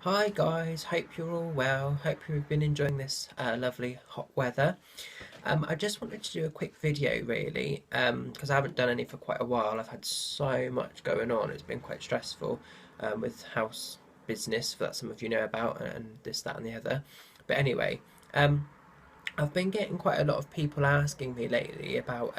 Hi guys, hope you're all well. Hope you've been enjoying this lovely hot weather. I just wanted to do a quick video really, because I haven't done any for quite a while. I've had so much going on. It's been quite stressful with house business that some of you know about, and this, that, and the other. But anyway, um, I've been getting quite a lot of people asking me lately about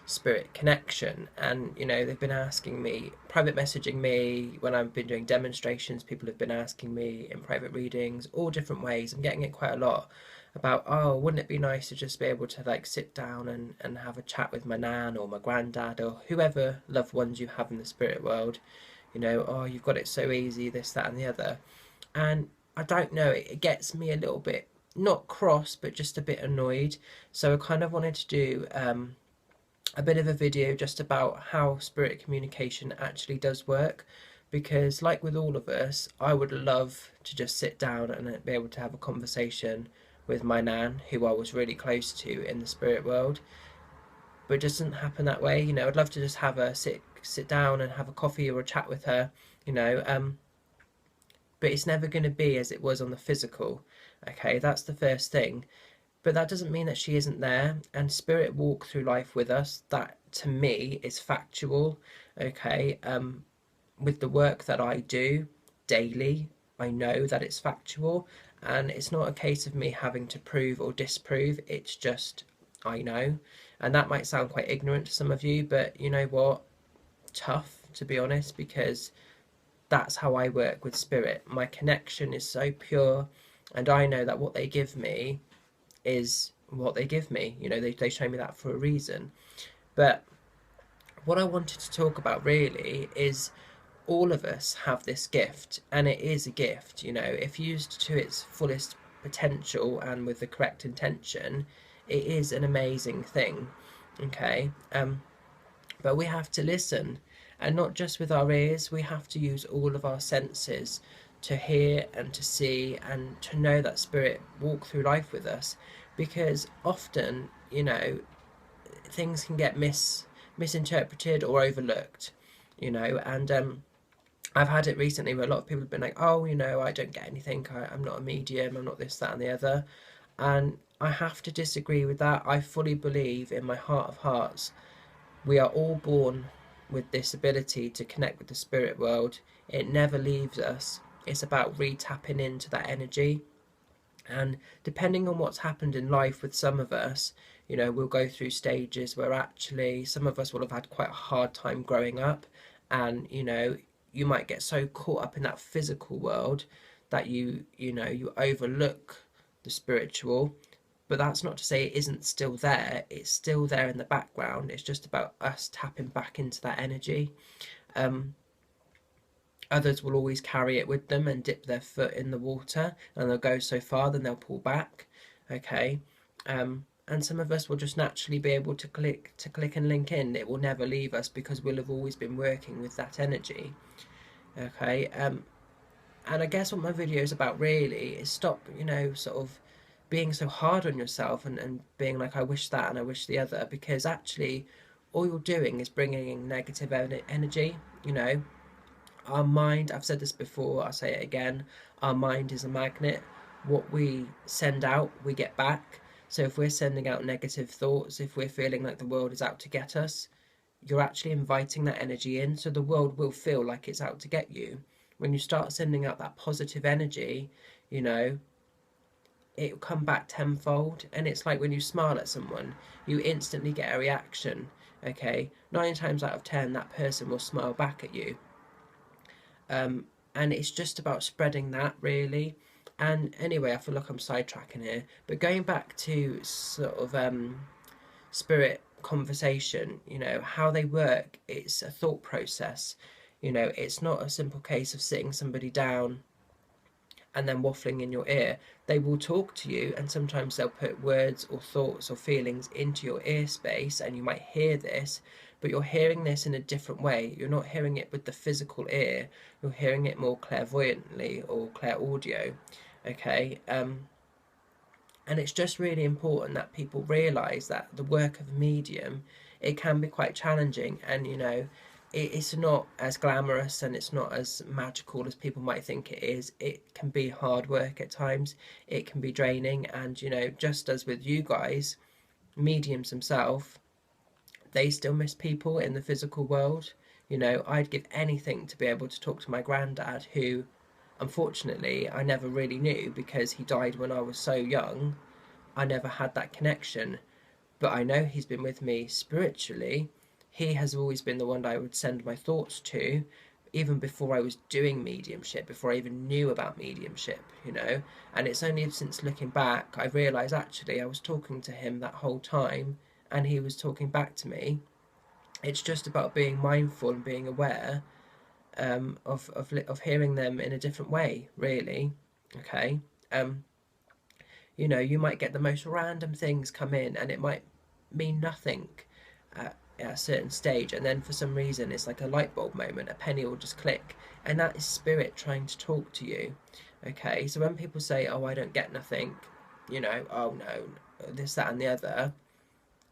spirit connection, and they've been asking me, private messaging me when I've been doing demonstrations. People have been asking me in private readings, all different ways. I'm getting it quite a lot about, oh, wouldn't it be nice to just be able to like sit down and have a chat with my nan or my granddad or whoever loved ones you have in the spirit world. Oh, you've got it so easy, this, that, and the other. And I don't know, it gets me a little bit, not cross, but just a bit annoyed. So I kind of wanted to do a bit of a video just about how spirit communication actually does work. Because, like with all of us, I would love to just sit down and be able to have a conversation with my nan, who I was really close to in the spirit world. But it doesn't happen that way. I'd love to just have a sit down and have a coffee or a chat with her. You know, um, but it's never going to be as it was on the physical. Okay, that's the first thing. But that doesn't mean that she isn't there. And spirit walk through life with us. That to me is factual. Okay, with the work that I do daily, I know that it's factual, and it's not a case of me having to prove or disprove. It's just I know, and that might sound quite ignorant to some of you, but you know what? Tough, to be honest, because that's how I work with spirit. My connection is so pure, and I know that what they give me is what they give me. They show me that for a reason. But what I wanted to talk about really is all of us have this gift, and it is a gift. If used to its fullest potential and with the correct intention, it is an amazing thing. Okay, but we have to listen, and not just with our ears. We have to use all of our senses to hear and to see and to know that spirit walk through life with us, because often things can get misinterpreted or overlooked. And I've had it recently where a lot of people have been like, oh, I don't get anything, I'm not a medium, I'm not this, that, and the other. And I have to disagree with that. I fully believe in my heart of hearts we are all born with this ability to connect with the spirit world. It never leaves us. It's about re-tapping into that energy. And depending on what's happened in life with some of us, we'll go through stages where actually some of us will have had quite a hard time growing up. And, you might get so caught up in that physical world that you overlook the spiritual. But that's not to say it isn't still there. It's still there in the background. It's just about us tapping back into that energy. Um, Others will always carry it with them and dip their foot in the water, and they'll go so far, then they'll pull back. Okay. And some of us will just naturally be able to click and link in. It will never leave us because we'll have always been working with that energy. Okay. And I guess what my video is about really is stop, sort of being so hard on yourself and being like, I wish that and I wish the other, because actually all you're doing is bringing in negative energy. Our mind, I've said this before, I'll say it again, our mind is a magnet. What we send out, we get back. So if we're sending out negative thoughts, if we're feeling like the world is out to get us, you're actually inviting that energy in, so the world will feel like it's out to get you. When you start sending out that positive energy, you know, it'll come back tenfold. And it's like when you smile at someone, you instantly get a reaction. Okay, 9 times out of 10, that person will smile back at you. And it's just about spreading that really. And anyway, I feel like I'm sidetracking here, but going back to sort of spirit conversation, how they work, it's a thought process. It's not a simple case of sitting somebody down and then waffling in your ear. They will talk to you, and sometimes they'll put words or thoughts or feelings into your ear space, and you might hear this, but you're hearing this in a different way. You're not hearing it with the physical ear, you're hearing it more clairvoyantly or clairaudio. Okay, and it's just really important that people realize that the work of a medium, it can be quite challenging, and it's not as glamorous and it's not as magical as people might think it is. It can be hard work at times. It can be draining, and you know, just as with you guys, mediums themselves, they still miss people in the physical world. You know, I'd give anything to be able to talk to my granddad, who unfortunately I never really knew because he died when I was so young. I never had that connection, but I know he's been with me spiritually. He has always been the one that I would send my thoughts to, even before I was doing mediumship, before I even knew about mediumship, you know. And it's only since looking back I realised actually I was talking to him that whole time and he was talking back to me. It's just about being mindful and being aware, of hearing them in a different way, really. Okay. Um, you know, you might get the most random things come in and it might mean nothing at a certain stage, and then for some reason it's like a light bulb moment, a penny will just click, and that is spirit trying to talk to you. Okay, so when people say, oh, I don't get nothing, you know, oh no, this, that, and the other,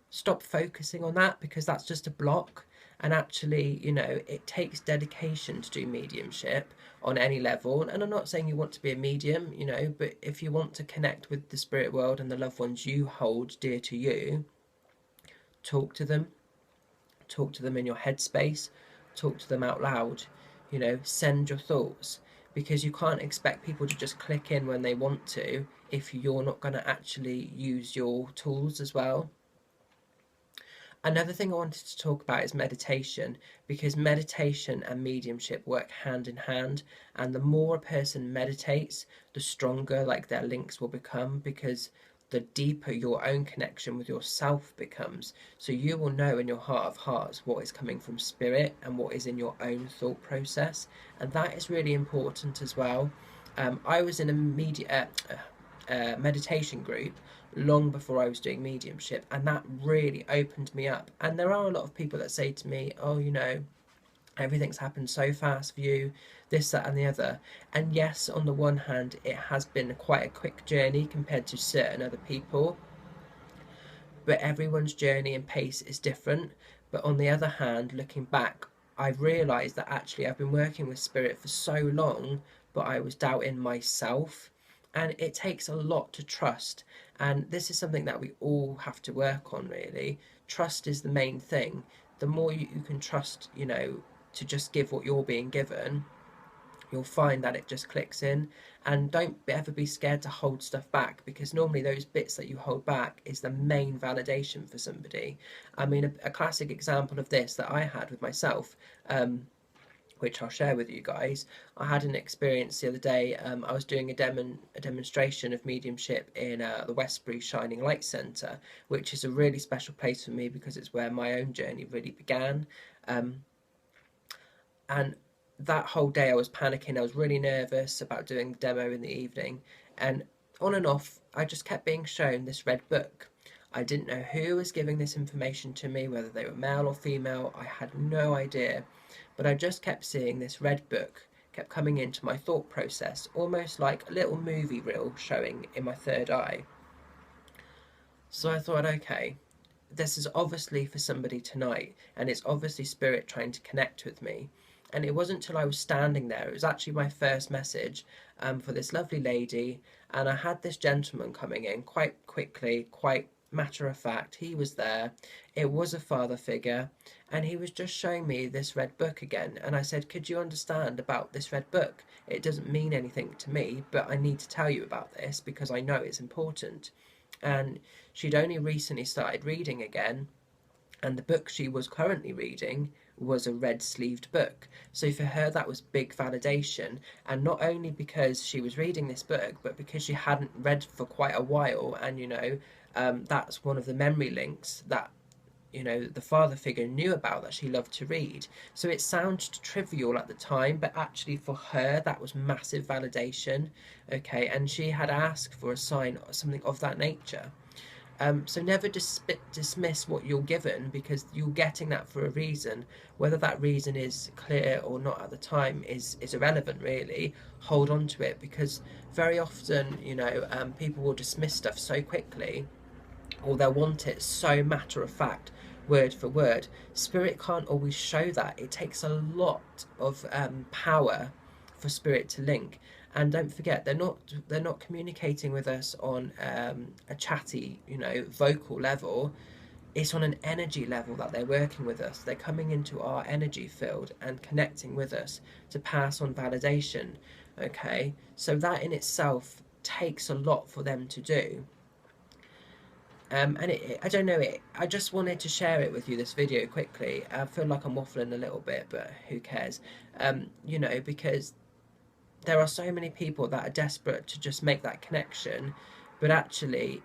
stop focusing on that, because that's just a block. And actually, you know, it takes dedication to do mediumship on any level. And I'm not saying you want to be a medium, you know, but if you want to connect with the spirit world and the loved ones you hold dear to you, talk to them. Talk to them in your headspace. Talk to them out loud. You know, send your thoughts, because you can't expect people to just click in when they want to if you're not going to actually use your tools as well. Another thing I wanted to talk about is meditation, because meditation and mediumship work hand in hand, and the more a person meditates, the stronger like their links will become, because the deeper your own connection with yourself becomes. So you will know in your heart of hearts what is coming from spirit and what is in your own thought process, and that is really important as well. I was in a meditation group long before I was doing mediumship, and that really opened me up. And there are a lot of people that say to me, oh, you know, everything's happened so fast for you, this, that, and the other. And yes, on the one hand, it has been quite a quick journey compared to certain other people, but everyone's journey and pace is different. But on the other hand, looking back, I've realised that actually I've been working with spirit for so long, but I was doubting myself. And it takes a lot to trust. And this is something that we all have to work on, really. Trust is the main thing. The more you can trust, you know, to just give what you're being given, you'll find that it just clicks in. And don't ever be scared to hold stuff back, because normally those bits that you hold back is the main validation for somebody. I mean, a classic example of this that I had with myself, which I'll share with you guys. I had an experience the other day. I was doing a demonstration of mediumship in the Westbury Shining Light Centre, which is a really special place for me because it's where my own journey really began. Um, and that whole day I was panicking. I was really nervous about doing the demo in the evening, and on and off I just kept being shown this red book. I didn't know who was giving this information to me, whether they were male or female. I had no idea, but I just kept seeing this red book kept coming into my thought process, almost like a little movie reel showing in my third eye. So I thought, okay, this is obviously for somebody tonight, and it's obviously spirit trying to connect with me. And it wasn't until I was standing there, it was actually my first message, for this lovely lady, and I had this gentleman coming in quite quickly, quite matter of fact. He was there. It was a father figure, and he was just showing me this red book again. And I said, could you understand about this red book? It doesn't mean anything to me, but I need to tell you about this because I know it's important. And she'd only recently started reading again, and the book she was currently reading was a red sleeved book. So for her, that was big validation. And not only because she was reading this book, but because she hadn't read for quite a while. And, you know, that's one of the memory links that, you know, the father figure knew about, that she loved to read. So it sounded trivial at the time, but actually for her, that was massive validation. Okay, and she had asked for a sign or something of that nature. So never dismiss what you're given, because you're getting that for a reason. Whether that reason is clear or not at the time is irrelevant, really. Hold on to it, because very often, you know, people will dismiss stuff so quickly, or they'll want it so matter of fact, word for word. Spirit can't always show that. It takes a lot of power for spirit to link. And don't forget, they're not communicating with us on a chatty, vocal level. It's on an energy level that they're working with us. They're coming into our energy field and connecting with us to pass on validation. Okay, so that in itself takes a lot for them to do. And I don't know, I just wanted to share it with you, this video, quickly. I feel like I'm waffling a little bit, but who cares? Because there are so many people that are desperate to just make that connection, but actually,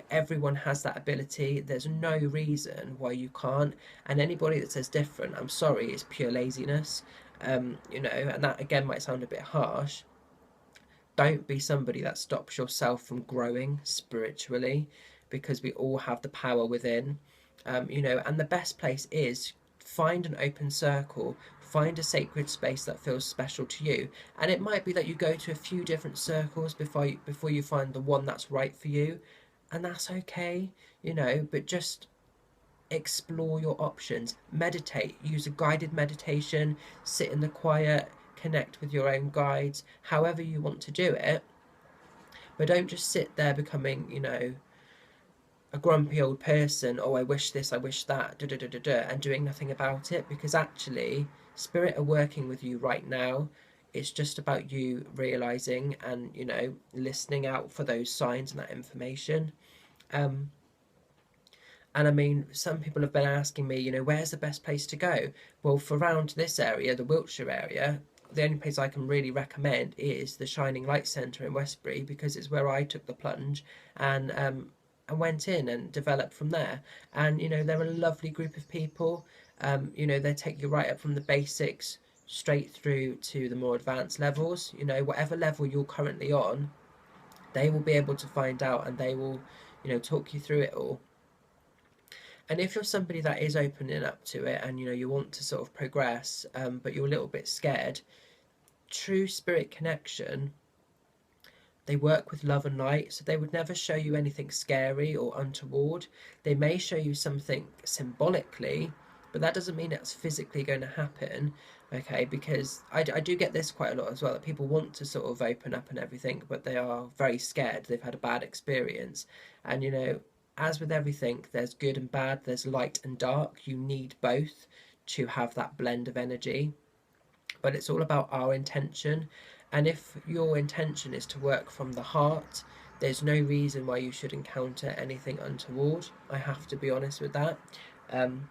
everyone has that ability. There's no reason why you can't. And anybody that says different, I'm sorry, it's pure laziness. And that again might sound a bit harsh. Don't be somebody that stops yourself from growing spiritually, because we all have the power within. And the best place is find an open circle, find a sacred space that feels special to you. And it might be that you go to a few different circles before you find the one that's right for you, and that's okay. But just explore your options, meditate, use a guided meditation, sit in the quiet, connect with your own guides, however you want to do it. But don't just sit there becoming, a grumpy old person. Oh, I wish this, I wish that, da da da da da, and doing nothing about it, because actually spirit are working with you right now. It's just about you realizing and, listening out for those signs and that information. um and I mean, some people have been asking me, where's the best place to go? Well, for around this area, the Wiltshire area, the only place I can really recommend is the Shining Light Centre in Westbury, because it's where I took the plunge and went in and developed from there. And they're a lovely group of people. They take you right up from the basics straight through to the more advanced levels. Whatever level you're currently on, they will be able to find out, and they will, talk you through it all. And if you're somebody that is opening up to it, and you want to sort of progress, but you're a little bit scared, true spirit connection, they work with love and light, so they would never show you anything scary or untoward. They may show you something symbolically, but that doesn't mean it's physically going to happen. Okay, because I do get this quite a lot as well, that people want to sort of open up and everything, but they are very scared. They've had a bad experience. And as with everything, there's good and bad, there's light and dark. You need both to have that blend of energy. But it's all about our intention. And if your intention is to work from the heart, there's no reason why you should encounter anything untoward. I have to be honest with that. Um,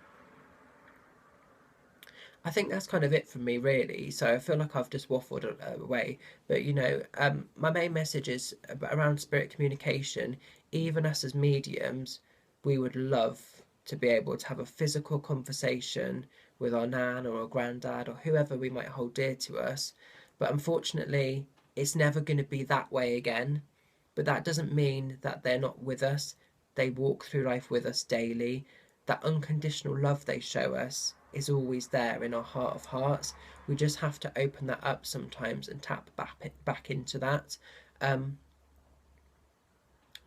I think that's kind of it from me, really. So I feel like I've just waffled away. But my main message is around spirit communication. Even us as mediums, we would love to be able to have a physical conversation with our nan or our granddad or whoever we might hold dear to us. But unfortunately, it's never going to be that way again. But that doesn't mean that they're not with us. They walk through life with us daily. That unconditional love they show us is always there in our heart of hearts. We just have to open that up sometimes and tap back into that. Um,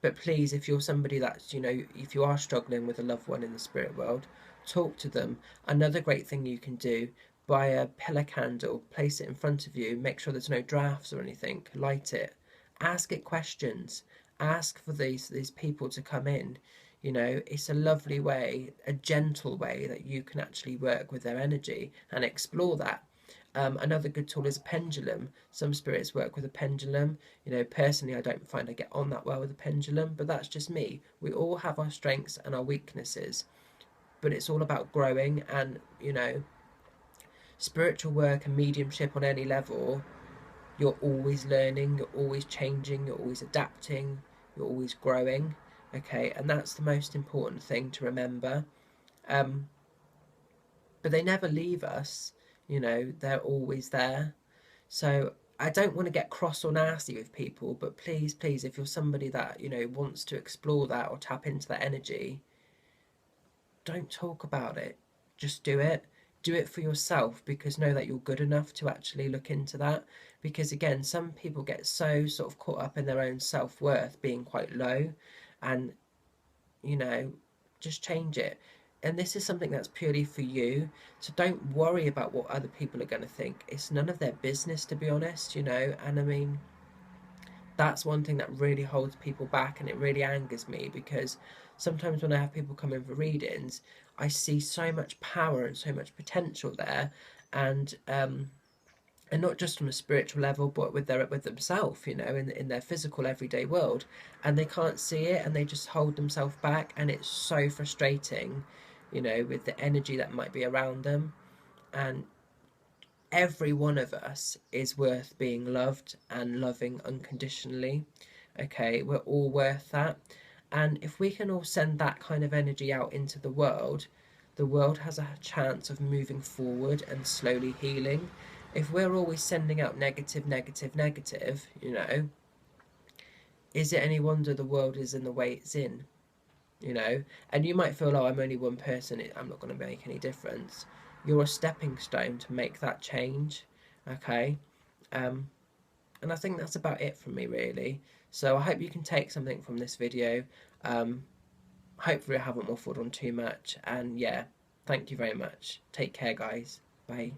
but please, if you're somebody that's, if you are struggling with a loved one in the spirit world, talk to them. Another great thing you can do, buy a pillar candle, place it in front of you, make sure there's no drafts or anything, light it, ask it questions, ask for these people to come in. It's a lovely way, a gentle way that you can actually work with their energy and explore that. Another good tool is a pendulum. Some spirits work with a pendulum. Personally, I don't find I get on that well with a pendulum, but that's just me. We all have our strengths and our weaknesses, but it's all about growing. And spiritual work and mediumship on any level, you're always learning, you're always changing, you're always adapting, you're always growing. Okay, and that's the most important thing to remember. Um, but they never leave us. They're always there. So I don't want to get cross or nasty with people, but please, please, if you're somebody that wants to explore that or tap into that energy, don't talk about it. Just do it. Do it for yourself, because know that you're good enough to actually look into that. Because again, some people get so sort of caught up in their own self-worth being quite low, and you know just change it. and this is something that's purely for you. So don't worry about what other people are going to think. It's none of their business, to be honest, you know. And I mean, that's one thing that really holds people back, and it really angers me, because sometimes when I have people come in for readings, I see so much power and so much potential there, and and not just from a spiritual level, but with themselves, you know, in their physical everyday world, and they can't see it, and they just hold themselves back, and it's so frustrating, you know, with the energy that might be around them. And every one of us is worth being loved and loving unconditionally. Okay, we're all worth that. And if we can all send that kind of energy out into the world has a chance of moving forward and slowly healing. If we're always sending out negative, negative, negative, you know, is it any wonder the world is in the way it's in? You know, and you might feel, oh, I'm only one person, I'm not going to make any difference. You're a stepping stone to make that change. Okay, um, and I think that's about it from me, really. So I hope you can take something from this video. um, Hopefully I haven't waffled on too much, and yeah, thank you very much. Take care, guys. Bye.